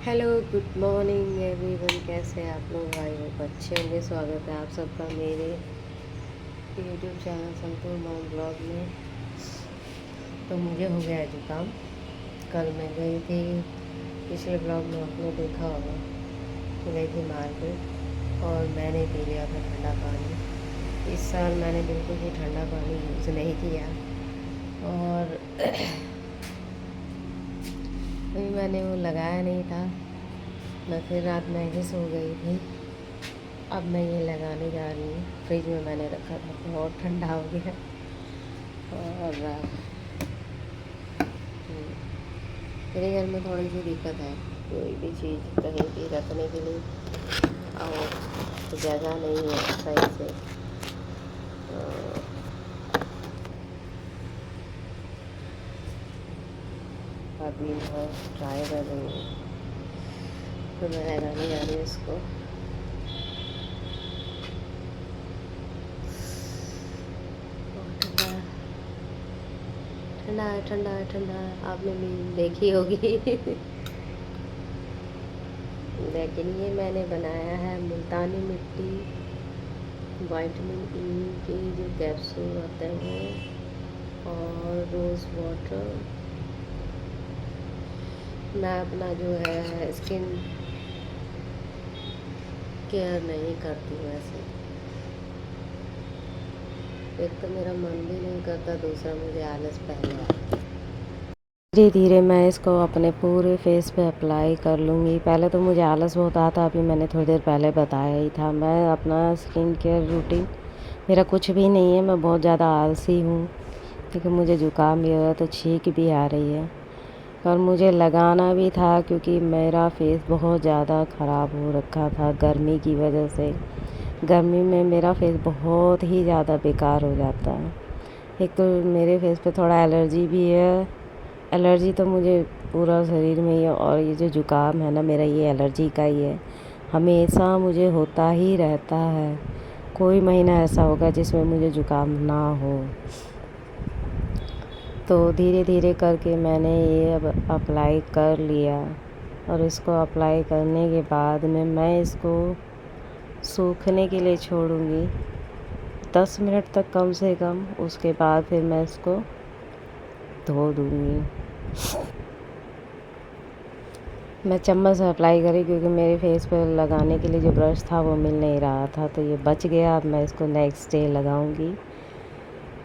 Hello, good morning everyone. कैसे हैं आप लोग? आई होप अच्छे होंगे। स्वागत है आप सबका मेरे YouTube channel santoor mom blog में। तो मुझे हो गया है जुकाम। कल मैं गई थी, पिछले ब्लॉग में आपने देखा होगा, गई थी मार्केट और मैंने पी लिया था ठंडा पानी। इस साल मैंने बिल्कुल भी ठंडा पानी यूज़ नहीं किया और अभी मैंने वो लगाया नहीं था। मैं फिर रात में ही सो गई थी। अब मैं ये लगाने जा रही हूँ। फ्रिज में मैंने रखा था, बहुत ठंडा हो गया। और मेरे घर में थोड़ी सी दिक्कत है, कोई भी चीज़ कहीं भी रखने के लिए और जगह नहीं है सही से। तो अभी मैं ट्राई कर रही हूँ, तो मैं लगाने जा रही हूँ इसको। ठंडा है, ठंडा है, ठंडा है। आपने भी देखी होगी। लेकिन ये मैंने बनाया है मुल्तानी मिट्टी, विटामिन ई के जो कैप्सूल होते हैं और रोज़ वाटर। मैं अपना जो है स्किन केयर नहीं करती हूँ ऐसे। एक तो मेरा मन भी नहीं करता, दूसरा मुझे आलस पहले आता है। धीरे धीरे मैं इसको अपने पूरे फेस पे अप्लाई कर लूँगी। पहले तो मुझे आलस बहुत आता, अभी मैंने थोड़ी देर पहले बताया ही था। मैं अपना स्किन केयर रूटीन मेरा कुछ भी नहीं है, मैं बहुत ज़्यादा आलसी हूँ क्योंकि मुझे ज़ुकाम भी हो रहा है, तो छींक भी आ रही है। और मुझे लगाना भी था क्योंकि मेरा फेस बहुत ज़्यादा ख़राब हो रखा था गर्मी की वजह से। गर्मी में मेरा फेस बहुत ही ज़्यादा बेकार हो जाता है। एक तो मेरे फेस पे थोड़ा एलर्जी भी है। एलर्जी तो मुझे पूरा शरीर में ही है, और ये जो ज़ुकाम है ना मेरा, ये एलर्जी का ही है। हमेशा मुझे होता ही रहता है। कोई महीना ऐसा होगा जिसमें मुझे ज़ुकाम ना हो। तो धीरे धीरे करके मैंने ये अब अप्लाई कर लिया, और इसको अप्लाई करने के बाद में मैं इसको सूखने के लिए छोड़ूंगी 10 मिनट तक कम से कम। उसके बाद फिर मैं इसको धो दूँगी। मैं चम्मच से अप्लाई करी क्योंकि मेरे फेस पर लगाने के लिए जो ब्रश था वो मिल नहीं रहा था, तो ये बच गया। अब मैं इसको नेक्स्ट डे लगाऊंगी।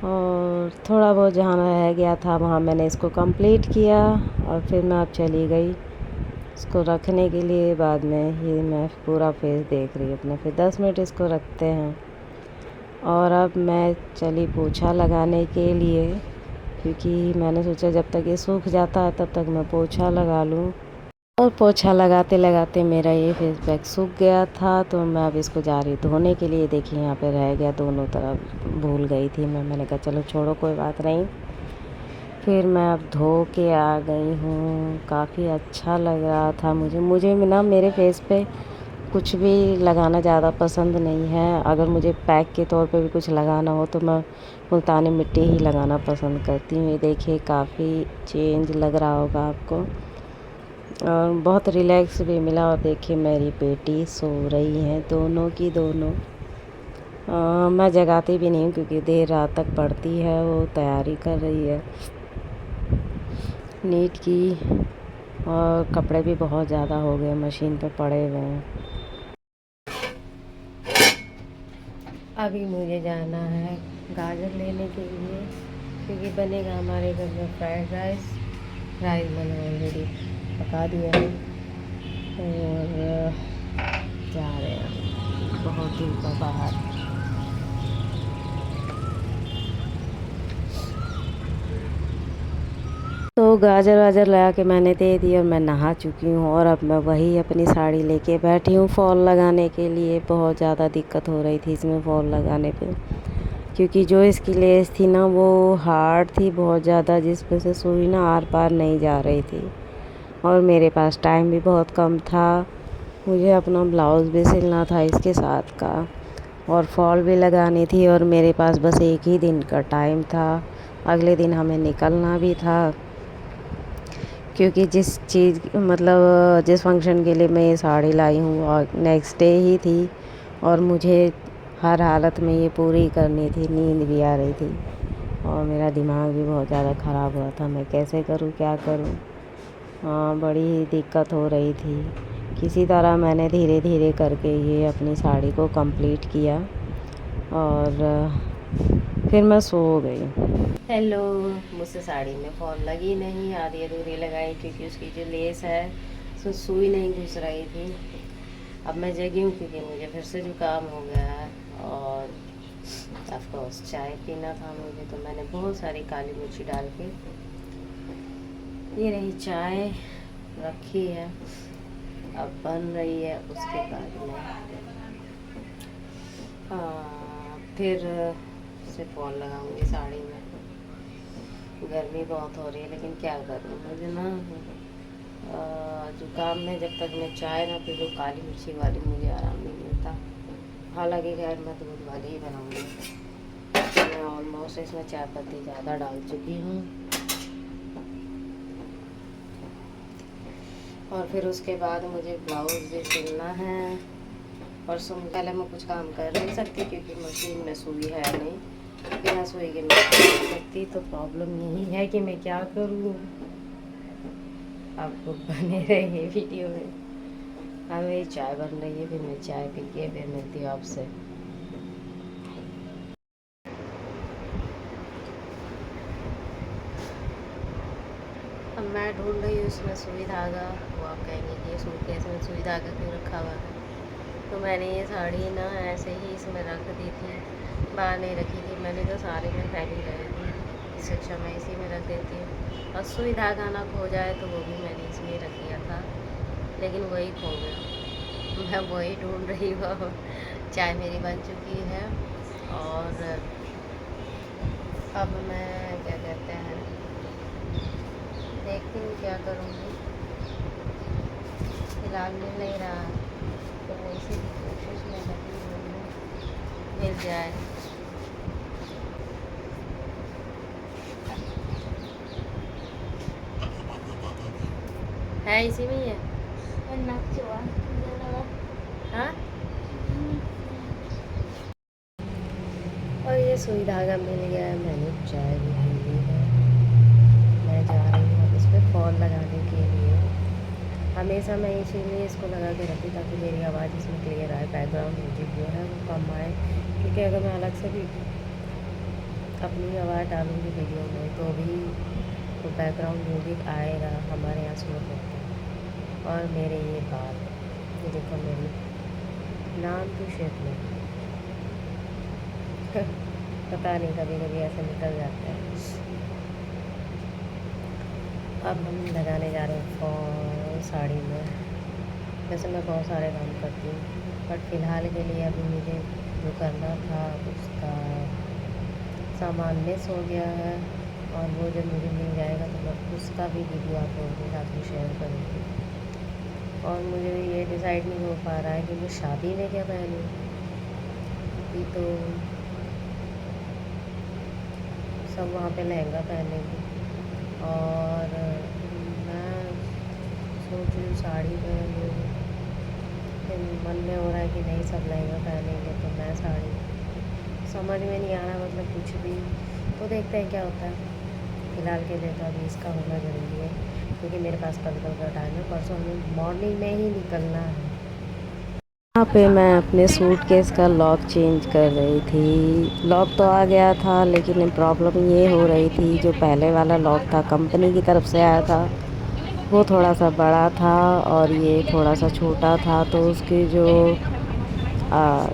और थोड़ा बहुत जहाँ रह गया था वहाँ मैंने इसको कंप्लीट किया, और फिर मैं अब चली गई इसको रखने के लिए। बाद में ये मैं पूरा फेस देख रही हूँ अपना। फिर 10 मिनट इसको रखते हैं, और अब मैं चली पोछा लगाने के लिए, क्योंकि मैंने सोचा जब तक ये सूख जाता है तब तक मैं पोछा लगा लूँ। और पोछा लगाते लगाते मेरा ये फेस पैक सूख गया था, तो मैं अब इसको जा रही धोने के लिए। देखिए यहाँ पे रह गया दोनों तरफ, भूल गई थी मैंने कहा चलो छोड़ो कोई बात नहीं। फिर मैं अब धो के आ गई हूँ। काफ़ी अच्छा लग रहा था मुझे ना मेरे फेस पे कुछ भी लगाना ज़्यादा पसंद नहीं है। अगर मुझे पैक के तौर पे भी कुछ लगाना हो तो मैं मुल्तानी मिट्टी ही लगाना पसंद करती हूँ। ये देखिए काफ़ी चेंज लग रहा होगा आपको, और बहुत रिलैक्स भी मिला। और देखिए मेरी बेटी सो रही हैं, दोनों की दोनों। मैं जगाती भी नहीं हूँ क्योंकि देर रात तक पढ़ती है, वो तैयारी कर रही है नीट की। और कपड़े भी बहुत ज़्यादा हो गए, मशीन पे पड़े हुए हैं। अभी मुझे जाना है गाजर लेने के लिए, क्योंकि बनेगा हमारे घर में फ्राइड राइस। राइस मैंने ऑलरेडी पका दिया है, और जा रहे हैं बहुत दिन का बाहर। तो गाजर वाजर लगा के मैंने दे दिया, और मैं नहा चुकी हूँ। और अब मैं वही अपनी साड़ी लेके बैठी हूँ फॉल लगाने के लिए। बहुत ज़्यादा दिक्कत हो रही थी इसमें फॉल लगाने पे, क्योंकि जो इसकी लेस थी ना वो हार्ड थी बहुत ज़्यादा, जिस पे से सुई ना आर पार नहीं जा रही थी। और मेरे पास टाइम भी बहुत कम था, मुझे अपना ब्लाउज़ भी सिलना था इसके साथ का, और फॉल भी लगानी थी। और मेरे पास बस एक ही दिन का टाइम था, अगले दिन हमें निकलना भी था। क्योंकि जिस चीज़ मतलब जिस फंक्शन के लिए मैं ये साड़ी लाई हूँ और नेक्स्ट डे ही थी, और मुझे हर हालत में ये पूरी करनी थी। नींद भी आ रही थी और मेरा दिमाग भी बहुत ज़्यादा ख़राब हुआ था, मैं कैसे करूँ क्या करूँ। हाँ, बड़ी ही दिक्कत हो रही थी। किसी तरह मैंने धीरे धीरे करके ये अपनी साड़ी को कंप्लीट किया और फिर मैं सो गई। हेलो, मुझसे साड़ी में फॉल लगी नहीं, आधी अधूरी लगाई क्योंकि उसकी जो लेस है उसमें सुई नहीं घुस रही थी। अब मैं जगी हूँ क्योंकि मुझे फिर से जुकाम हो गया है और ऑफकोर्स चाय पीना था मुझे, तो मैंने बहुत सारी काली मिर्ची डाल के ये रही चाय रखी है, अब बन रही है। उसके बाद में फिर से फॉल लगाऊंगी साड़ी में। गर्मी बहुत हो रही है लेकिन क्या करूँ, मुझे ना जुकाम में जब तक मैं चाय ना पी लूँ काली मिर्ची वाली मुझे आराम नहीं मिलता। हालांकि खैर मैं दूध वाली ही बनाऊँगी। मैं ऑलमोस्ट इसमें चाय पत्ती ज़्यादा डाल चुकी हूँ। और फिर उसके बाद मुझे ब्लाउज़ भी सिलना है। परसों पहले मैं कुछ काम कर नहीं सकती क्योंकि मशीन में सुई है नहीं, बिना सुई के मैं कर सकती। तो प्रॉब्लम यही है कि मैं क्या करूँ। आपको बने रहिए वीडियो में। हाँ, मेरी चाय बन रही है, फिर मैं चाय पी के फिर मिलती हूँ आपसे। अब मैं ढूंढ रही हूँ इसमें सुई धागा। वो आप कहेंगे कि ये सूटकेस में सुई धागा क्यों रखा हुआ है। तो मैंने ये साड़ी ना ऐसे ही इसमें रख दी थी, बाहर नहीं रखी थी मैंने, तो सारे में फैली रही थी। इससे अच्छा मैं इसी में रख देती हूँ। और सुई धागा ना खो जाए तो वो भी मैंने इसमें रख दिया था, लेकिन वही खो गया। मैं वही ढूंढ रही हूँ। चाय मेरी बन चुकी है और अब मैं क्या कहते हैं देखती हूँ क्या करूँगी। फिलहाल मिल नहीं रहा तो वो इसी की कोशिश में लगी हुई हूँ मिल जाए। है इसी में ही है। हाँ, और ये सुई धागा मिल गया है, मैंने चाय भी पी ली है। मैं जा रही हूँ अब इस पर फॉल लगाने के लिए। हमेशा मैं इसीलिए इसको लगा के रखती ताकि मेरी आवाज़ इसमें क्लियर आए, बैकग्राउंड म्यूजिक जो है वो कम आए। क्योंकि अगर मैं अलग से भी अपनी आवाज़ डालूँगी वीडियो में तो भी तो बैकग्राउंड म्यूजिक आएगा, हमारे यहाँ सुर होते हैं। और मेरे ये बाल, ये देखो मेरी नाम की शेप में पता नहीं कभी कभी ऐसे निकल जाता है। अब हम लगाने जा रहे हैं फॉल साड़ी में। वैसे मैं बहुत सारे काम करती हूँ बट फ़िलहाल के लिए अभी मुझे जो करना था उसका सामान मिस हो गया है, और वो जब मुझे मिल जाएगा तो मैं उसका भी वीडियो आप लोगों के साथ में शेयर करूँगी। और मुझे ये डिसाइड नहीं हो पा रहा है कि मैं शादी में क्या पहनूँ। अभी तो सब वहाँ पे लहंगा पहनेंगे और मैं सोच रही हूँ साड़ी पहन लूँ। फिर मन में हो रहा है कि नहीं सब लहंगा पहनेंगे तो मैं साड़ी, समझ में नहीं आ रहा मतलब कुछ भी। तो देखते हैं क्या होता है। फ़िलहाल के लिए तो अभी इसका होना ज़रूरी है क्योंकि मेरे पास कल का टाइम है, परसों हमें मॉर्निंग में ही निकलना है। यहाँ पे मैं अपने सूटकेस का लॉक चेंज कर रही थी। लॉक तो आ गया था लेकिन प्रॉब्लम ये हो रही थी, जो पहले वाला लॉक था कंपनी की तरफ से आया था वो थोड़ा सा बड़ा था और ये थोड़ा सा छोटा था, तो उसके जो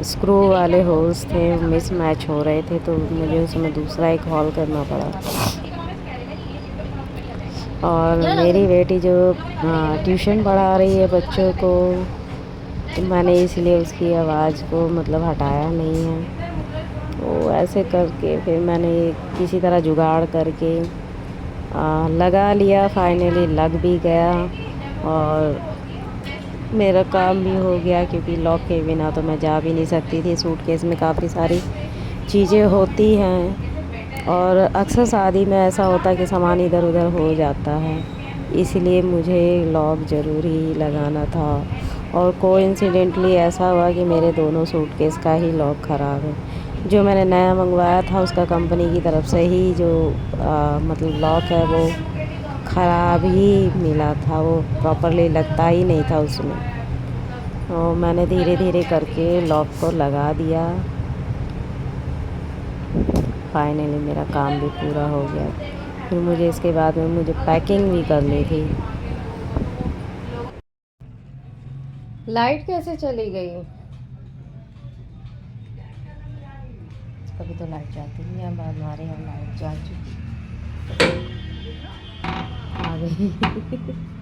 स्क्रू वाले होल्स थे मिस मैच हो रहे थे, तो मुझे उसमें दूसरा एक हॉल करना पड़ा। और मेरी बेटी जो ट्यूशन पढ़ा रही है बच्चों को, तो मैंने इसलिए उसकी आवाज़ को मतलब हटाया नहीं है। तो ऐसे करके फिर मैंने किसी तरह जुगाड़ करके लगा लिया। फाइनली लग भी गया और मेरा काम भी हो गया, क्योंकि लॉक के बिना तो मैं जा भी नहीं सकती थी। सूटकेस में काफ़ी सारी चीज़ें होती हैं और अक्सर शादी में ऐसा होता है कि सामान इधर उधर हो जाता है, इसलिए मुझे लॉक ज़रूरी लगाना था। और कोइंसिडेंटली ऐसा हुआ कि मेरे दोनों सूटकेस का ही लॉक ख़राब है। जो मैंने नया मंगवाया था उसका कंपनी की तरफ से ही जो मतलब लॉक है वो ख़राब ही मिला था, वो प्रॉपरली लगता ही नहीं था उसमें। और मैंने धीरे धीरे करके लॉक को लगा दिया। फाइनली मेरा काम भी पूरा हो गया। फिर मुझे इसके बाद में मुझे पैकिंग भी करनी थी। लाइट कैसे चली गई? कभी तो लाइट जाती नहीं है, अब हमारे यहाँ लाइट जा चुकी आ गई।